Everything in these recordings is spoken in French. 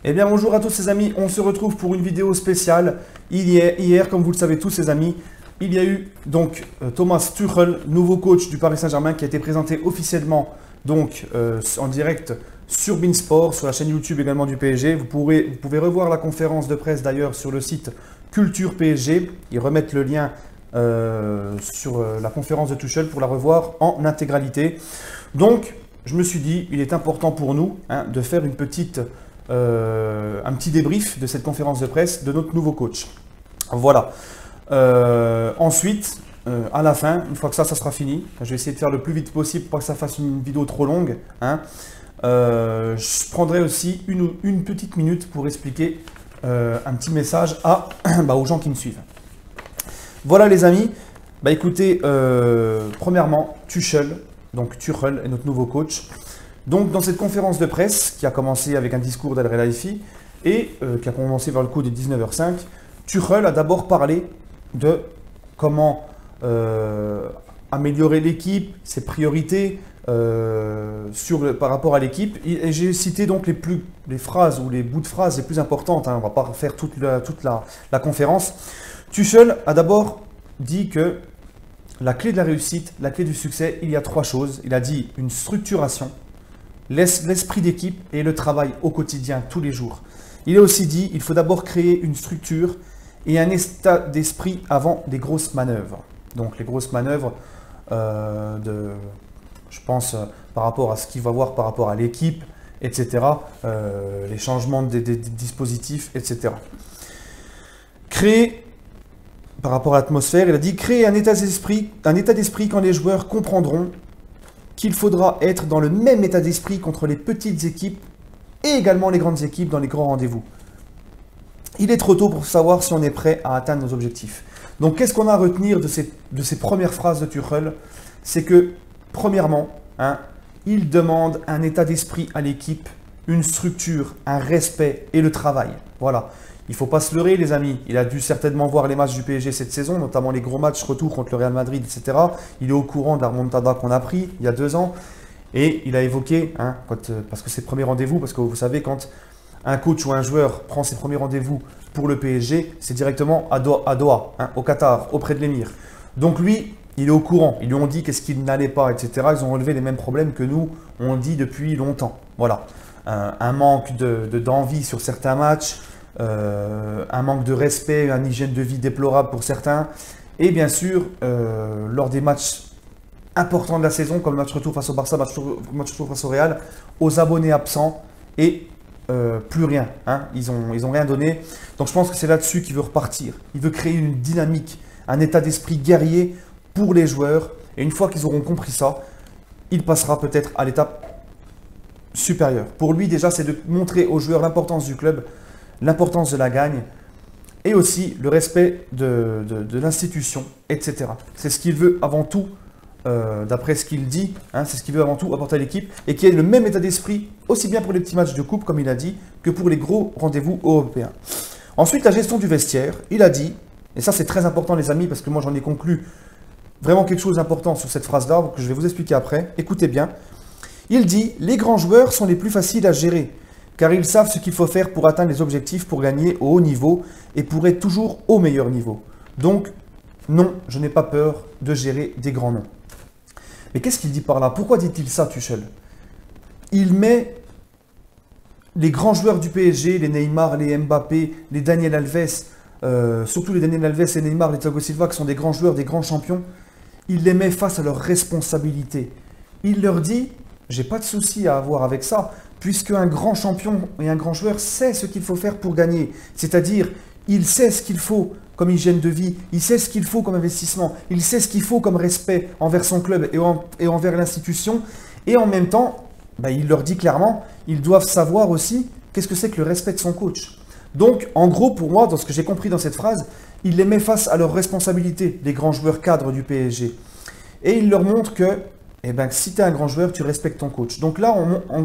Eh bien bonjour à tous ces amis, on se retrouve pour une vidéo spéciale. Hier, comme vous le savez tous ces amis, il y a eu donc Thomas Tuchel, nouveau coach du Paris Saint-Germain, qui a été présenté officiellement donc en direct sur Beansport, sur la chaîne YouTube également du PSG. Vous pouvez revoir la conférence de presse d'ailleurs sur le site Culture PSG. Ils remettent le lien sur la conférence de Tuchel pour la revoir en intégralité. Donc je me suis dit, il est important pour nous de faire un petit débrief de cette conférence de presse de notre nouveau coach. Voilà. Ensuite, à la fin, une fois que ça sera fini, je vais essayer de faire le plus vite possible pour pas que ça fasse une vidéo trop longue. Je prendrai aussi une petite minute pour expliquer un petit message aux gens qui me suivent. Voilà les amis. Écoutez, premièrement, Tuchel est notre nouveau coach. Donc dans cette conférence de presse qui a commencé avec un discours d'Al Khelaifi et qui a commencé vers le coup de 19h05, Tuchel a d'abord parlé de comment améliorer l'équipe, ses priorités par rapport à l'équipe. Et j'ai cité donc les phrases ou les bouts de phrases les plus importantes. On ne va pas faire toute la conférence. Tuchel a d'abord dit que la clé de la réussite, la clé du succès, il y a trois choses. Il a dit une structuration, l'esprit d'équipe et le travail au quotidien, tous les jours. Il a aussi dit qu'il faut d'abord créer une structure et un état d'esprit avant des grosses manœuvres. Donc les grosses manœuvres, je pense, par rapport à ce qu'il va voir par rapport à l'équipe, etc. Les changements des dispositifs, etc. Créer, par rapport à l'atmosphère, il a dit créer un état d'esprit quand les joueurs comprendront qu'il faudra être dans le même état d'esprit contre les petites équipes et également les grandes équipes dans les grands rendez-vous. Il est trop tôt pour savoir si on est prêt à atteindre nos objectifs. Donc qu'est-ce qu'on a à retenir de ces premières phrases de Tuchel? C'est que, premièrement, il demande un état d'esprit à l'équipe, une structure, un respect et le travail. Voilà. Il ne faut pas se leurrer les amis, il a dû certainement voir les matchs du PSG cette saison, notamment les gros matchs retour contre le Real Madrid, etc. Il est au courant de la remontada qu'on a pris il y a 2 ans. Et il a évoqué, parce que c'est le premier rendez-vous, parce que vous savez, quand un coach ou un joueur prend ses premiers rendez-vous pour le PSG, c'est directement à Doha, au Qatar, auprès de l'émir. Donc lui, il est au courant, ils lui ont dit qu'est-ce qu'il n'allait pas, etc. Ils ont relevé les mêmes problèmes que nous, on dit depuis longtemps. Voilà, un manque d'envie sur certains matchs, un manque de respect, une hygiène de vie déplorable pour certains. Et bien sûr, lors des matchs importants de la saison, comme le match retour face au Barça, match retour face au Real, aux abonnés absents et plus rien. Ils ont rien donné. Donc je pense que c'est là-dessus qu'il veut repartir. Il veut créer une dynamique, un état d'esprit guerrier pour les joueurs. Et une fois qu'ils auront compris ça, il passera peut-être à l'étape supérieure. Pour lui, déjà, c'est de montrer aux joueurs l'importance du club, l'importance de la gagne et aussi le respect de l'institution, etc. C'est ce qu'il veut avant tout, d'après ce qu'il dit, c'est ce qu'il veut avant tout apporter à l'équipe et qui ait le même état d'esprit, aussi bien pour les petits matchs de coupe, comme il a dit, que pour les gros rendez-vous européens. Ensuite, la gestion du vestiaire, il a dit, et ça c'est très important les amis, parce que moi j'en ai conclu vraiment quelque chose d'important sur cette phrase-là, que je vais vous expliquer après, écoutez bien. Il dit, les grands joueurs sont les plus faciles à gérer, car ils savent ce qu'il faut faire pour atteindre les objectifs, pour gagner au haut niveau et pour être toujours au meilleur niveau. Donc, non, je n'ai pas peur de gérer des grands noms. Mais qu'est-ce qu'il dit par là? Pourquoi dit-il ça, Tuchel? Il met les grands joueurs du PSG, les Neymar, les Mbappé, les Daniel Alves, surtout les Daniel Alves et Neymar, les Thiago Silva, qui sont des grands joueurs, des grands champions, il les met face à leurs responsabilités. Il leur dit, j'ai pas de souci à avoir avec ça, puisque un grand champion et un grand joueur sait ce qu'il faut faire pour gagner. C'est-à-dire, il sait ce qu'il faut comme hygiène de vie, il sait ce qu'il faut comme investissement, il sait ce qu'il faut comme respect envers son club et envers l'institution. Et en même temps, il leur dit clairement, ils doivent savoir aussi qu'est-ce que c'est que le respect de son coach. Donc, en gros, pour moi, dans ce que j'ai compris dans cette phrase, il les met face à leurs responsabilités, les grands joueurs cadres du PSG. Et il leur montre que si tu es un grand joueur, tu respectes ton coach. Donc là,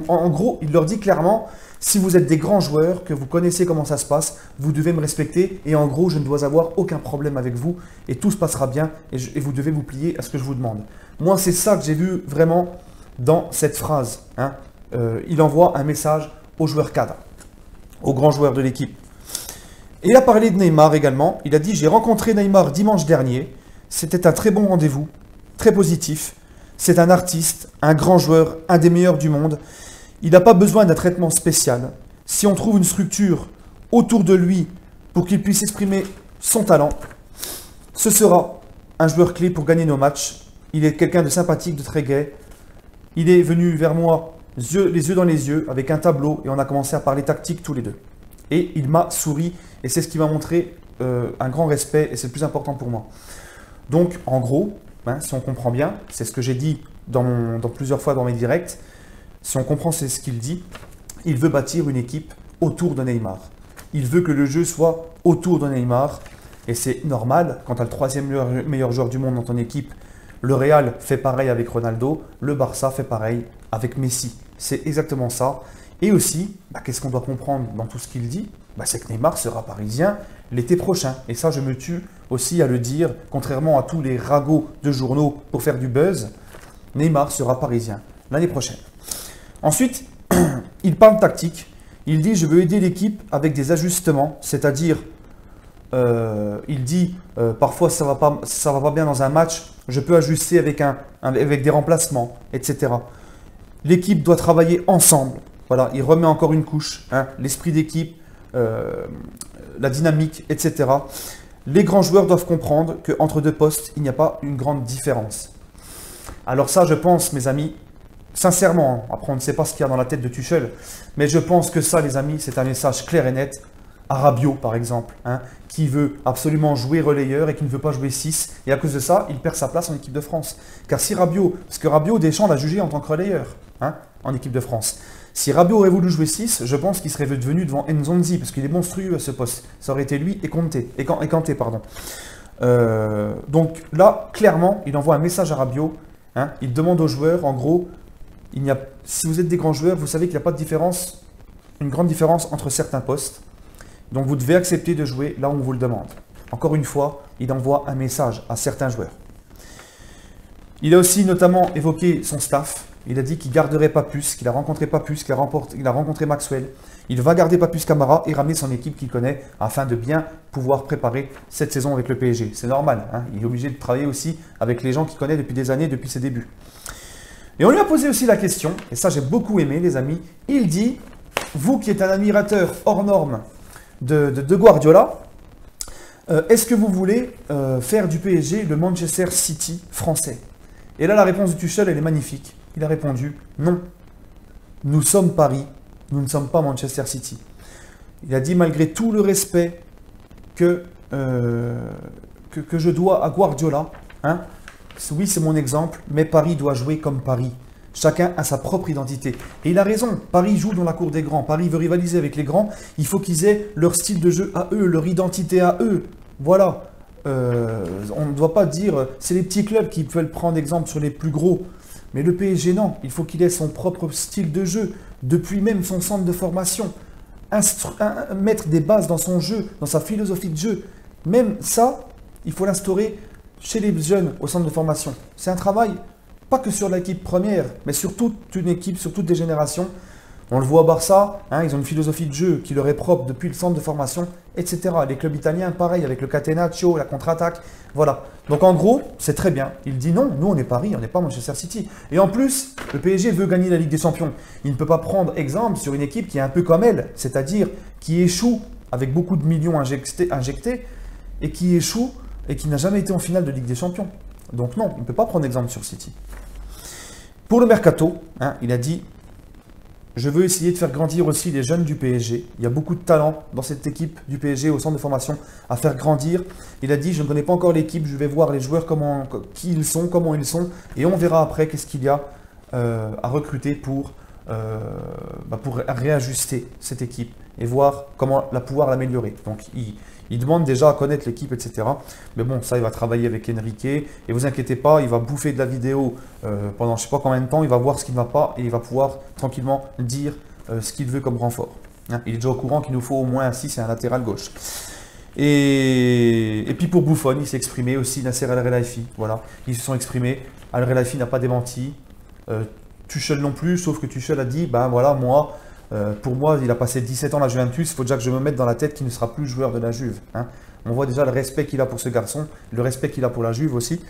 en gros, il leur dit clairement, si vous êtes des grands joueurs, que vous connaissez comment ça se passe, vous devez me respecter. Et en gros, je ne dois avoir aucun problème avec vous. Et tout se passera bien. Et vous devez vous plier à ce que je vous demande. Moi, c'est ça que j'ai vu vraiment dans cette phrase. Il envoie un message aux joueurs cadres. aux grands joueurs de l'équipe. Et il a parlé de Neymar également. Il a dit: j'ai rencontré Neymar dimanche dernier. C'était un très bon rendez-vous, très positif. C'est un artiste, un grand joueur, un des meilleurs du monde. Il n'a pas besoin d'un traitement spécial. Si on trouve une structure autour de lui pour qu'il puisse exprimer son talent, ce sera un joueur clé pour gagner nos matchs. Il est quelqu'un de sympathique, de très gai. Il est venu vers moi, les yeux dans les yeux, avec un tableau, et on a commencé à parler tactique tous les deux. Et il m'a souri, et c'est ce qui m'a montré un grand respect, et c'est le plus important pour moi. Donc, en gros, si on comprend bien, c'est ce que j'ai dit dans plusieurs fois dans mes directs, si on comprend c'est ce qu'il dit, il veut bâtir une équipe autour de Neymar. Il veut que le jeu soit autour de Neymar, et c'est normal, quand tu as le troisième meilleur joueur du monde dans ton équipe, le Real fait pareil avec Ronaldo, le Barça fait pareil avec Messi. C'est exactement ça. Et aussi, qu'est-ce qu'on doit comprendre dans tout ce qu'il dit? C'est que Neymar sera parisien l'été prochain. Et ça, je me tue aussi à le dire, contrairement à tous les ragots de journaux pour faire du buzz, Neymar sera parisien l'année prochaine. Ensuite, il parle tactique. Il dit: je veux aider l'équipe avec des ajustements, c'est-à-dire, il dit, parfois ça va pas bien dans un match, je peux ajuster avec des remplacements, etc. L'équipe doit travailler ensemble. Voilà, il remet encore une couche, l'esprit d'équipe, la dynamique, etc. Les grands joueurs doivent comprendre qu'entre deux postes, il n'y a pas une grande différence. Alors ça, je pense, mes amis, sincèrement, après on ne sait pas ce qu'il y a dans la tête de Tuchel, mais je pense que ça, les amis, c'est un message clair et net à Rabiot, par exemple, qui veut absolument jouer relayeur et qui ne veut pas jouer 6. Et à cause de ça, il perd sa place en équipe de France. Car si Rabiot, parce que Rabiot, Deschamps l'a jugé en tant que relayeur en équipe de France. Si Rabiot aurait voulu jouer 6, je pense qu'il serait devenu devant Nzonzi, parce qu'il est monstrueux à ce poste. Ça aurait été lui et Kanté, pardon. Donc là, clairement, il envoie un message à Rabiot. Il demande aux joueurs, en gros, si vous êtes des grands joueurs, vous savez qu'il n'y a pas de différence, une grande différence entre certains postes. Donc vous devez accepter de jouer là où on vous le demande. Encore une fois, il envoie un message à certains joueurs. Il a aussi notamment évoqué son staff. Il a dit qu'il garderait Papus, qu'il a rencontré Papus, qu'il a rencontré Maxwell. Il va garder Papus Camara et ramener son équipe qu'il connaît afin de bien pouvoir préparer cette saison avec le PSG. C'est normal, il est obligé de travailler aussi avec les gens qu'il connaît depuis des années, depuis ses débuts. Et on lui a posé aussi la question, et ça j'ai beaucoup aimé les amis, il dit: vous qui êtes un admirateur hors norme de Guardiola, est-ce que vous voulez faire du PSG le Manchester City français? Et là la réponse de Tuchel, elle est magnifique. Il a répondu: non, nous sommes Paris, nous ne sommes pas Manchester City. Il a dit: malgré tout le respect que je dois à Guardiola, oui c'est mon exemple, mais Paris doit jouer comme Paris. Chacun a sa propre identité. Et il a raison, Paris joue dans la cour des grands, Paris veut rivaliser avec les grands, il faut qu'ils aient leur style de jeu à eux, leur identité à eux. Voilà, on ne doit pas dire, c'est les petits clubs qui veulent prendre exemple sur les plus gros. Mais le PSG, non, il faut qu'il ait son propre style de jeu, depuis même son centre de formation. Mettre des bases dans son jeu, dans sa philosophie de jeu. Même ça, il faut l'instaurer chez les jeunes au centre de formation. C'est un travail, pas que sur l'équipe première, mais sur toute une équipe, sur toutes les générations. On le voit à Barça, ils ont une philosophie de jeu qui leur est propre depuis le centre de formation, etc. Les clubs italiens, pareil, avec le catenaccio, la contre-attaque, voilà. Donc en gros, c'est très bien. Il dit non, nous on est Paris, on n'est pas Manchester City. Et en plus, le PSG veut gagner la Ligue des Champions. Il ne peut pas prendre exemple sur une équipe qui est un peu comme elle, c'est-à-dire qui échoue avec beaucoup de millions injectés, et qui échoue et qui n'a jamais été en finale de Ligue des Champions. Donc non, on ne peut pas prendre exemple sur City. Pour le mercato, il a dit: je veux essayer de faire grandir aussi les jeunes du PSG. Il y a beaucoup de talent dans cette équipe du PSG au centre de formation à faire grandir. Il a dit: je ne connais pas encore l'équipe, je vais voir les joueurs qui ils sont, comment ils sont, et on verra après qu'est-ce qu'il y a à recruter pour réajuster cette équipe et voir comment pouvoir l'améliorer. Donc il demande déjà à connaître l'équipe, etc. Mais bon, ça, il va travailler avec Enrique. Et vous inquiétez pas, il va bouffer de la vidéo pendant je ne sais pas combien de temps. Il va voir ce qui ne va pas et il va pouvoir tranquillement dire ce qu'il veut comme renfort. Il est déjà au courant qu'il nous faut au moins un 6 et un latéral gauche. Et puis pour Buffon, il s'est exprimé aussi, Nasser Al-Khelaifi. Voilà, ils se sont exprimés. Al-Khelaifi n'a pas démenti. Tuchel non plus, sauf que Tuchel a dit: ben voilà, moi, Pour moi, il a passé 17 ans à la Juventus, il faut déjà que je me mette dans la tête qu'il ne sera plus joueur de la Juve. Hein. On voit déjà le respect qu'il a pour ce garçon, le respect qu'il a pour la Juve aussi.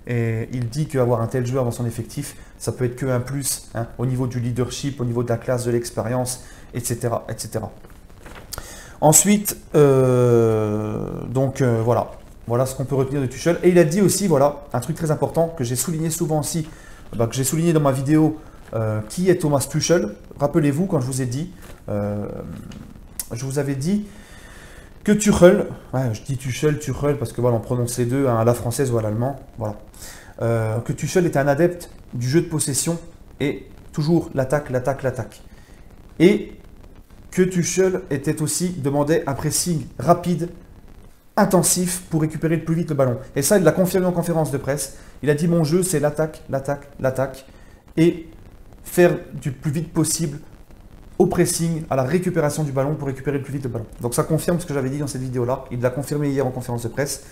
Et il dit qu'avoir un tel joueur dans son effectif, ça peut être qu'un plus hein, au niveau du leadership, au niveau de la classe, de l'expérience, etc., etc. Ensuite, voilà. Voilà ce qu'on peut retenir de Tuchel. Et il a dit aussi, voilà, un truc très important que j'ai souligné souvent aussi, que j'ai souligné dans ma vidéo, qui est Thomas Tuchel. Rappelez-vous, quand je vous ai dit, je vous avais dit que Tuchel, ouais, je dis Tuchel parce que voilà, on prononce les deux hein, à la française ou à l'allemand, voilà. Que Tuchel était un adepte du jeu de possession et toujours l'attaque, l'attaque, l'attaque. Et que Tuchel était aussi demandait un pressing rapide, intensif pour récupérer le plus vite le ballon. Et ça, il l'a confirmé en conférence de presse. Il a dit mon jeu, c'est l'attaque, l'attaque, l'attaque et faire du plus vite possible au pressing, à la récupération du ballon pour récupérer le plus vite le ballon. Donc ça confirme ce que j'avais dit dans cette vidéo-là. Il l'a confirmé hier en conférence de presse.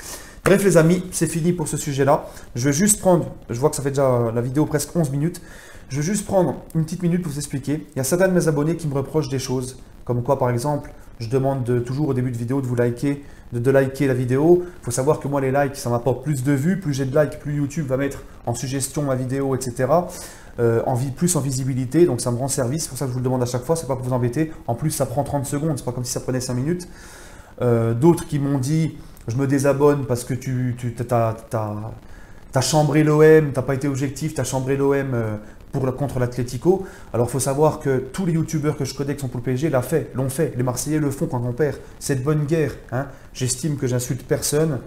Bref les amis, c'est fini pour ce sujet-là. Je vais juste prendre, je vois que ça fait déjà la vidéo presque 11 minutes. Je vais juste prendre une petite minute pour vous expliquer. Il y a certains de mes abonnés qui me reprochent des choses, comme quoi par exemple, je demande toujours au début de vidéo de vous liker, de liker la vidéo. Il faut savoir que moi les likes, ça m'apporte plus de vues. Plus j'ai de likes, plus YouTube va mettre en suggestion ma vidéo, etc. Plus en visibilité, donc ça me rend service, c'est pour ça que je vous le demande à chaque fois, c'est pas pour vous embêter. En plus, ça prend 30 secondes, c'est pas comme si ça prenait 5 minutes. D'autres qui m'ont dit, je me désabonne parce que t'as chambré l'OM, t'as pas été objectif, t'as chambré l'OM contre l'Atlético. Alors il faut savoir que tous les youtubeurs que je connais qui sont pour le PSG l'ont fait. Les Marseillais le font quand on perd. C'est de bonne guerre. Hein. J'estime que j'insulte personne.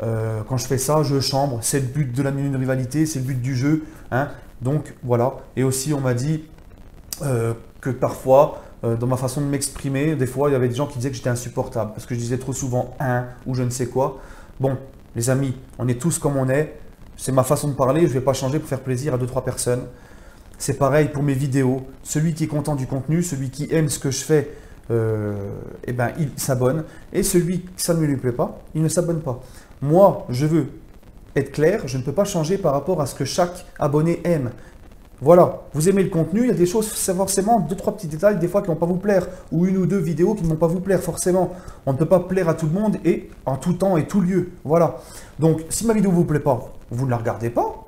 Quand je fais ça, je chambre. C'est le but de la rivalité, c'est le but du jeu. Hein. Donc voilà. Et aussi on m'a dit que parfois, dans ma façon de m'exprimer, des fois il y avait des gens qui disaient que j'étais insupportable parce que je disais trop souvent ou je ne sais quoi. Bon, les amis, on est tous comme on est. C'est ma façon de parler, je ne vais pas changer pour faire plaisir à 2-3 personnes. C'est pareil pour mes vidéos. Celui qui est content du contenu, celui qui aime ce que je fais, il s'abonne. Et celui que ça ne lui plaît pas, il ne s'abonne pas. Moi, je veux être clair, je ne peux pas changer par rapport à ce que chaque abonné aime. Voilà, vous aimez le contenu, il y a des choses, c'est forcément 2-3 petits détails des fois qui ne vont pas vous plaire, ou 1 ou 2 vidéos qui ne vont pas vous plaire forcément. On ne peut pas plaire à tout le monde et en tout temps et tout lieu. Voilà. Donc, si ma vidéo ne vous plaît pas, vous ne la regardez pas.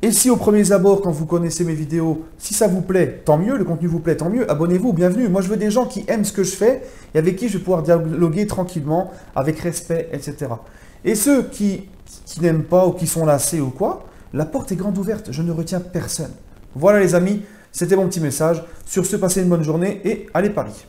Et si au premier abord, quand vous connaissez mes vidéos, si ça vous plaît, tant mieux, le contenu vous plaît, tant mieux, abonnez-vous, bienvenue. Moi, je veux des gens qui aiment ce que je fais et avec qui je vais pouvoir dialoguer tranquillement, avec respect, etc. Et ceux qui n'aiment pas ou qui sont lassés ou quoi, la porte est grande ouverte, je ne retiens personne. Voilà les amis, c'était mon petit message. Sur ce, passez une bonne journée et allez Paris.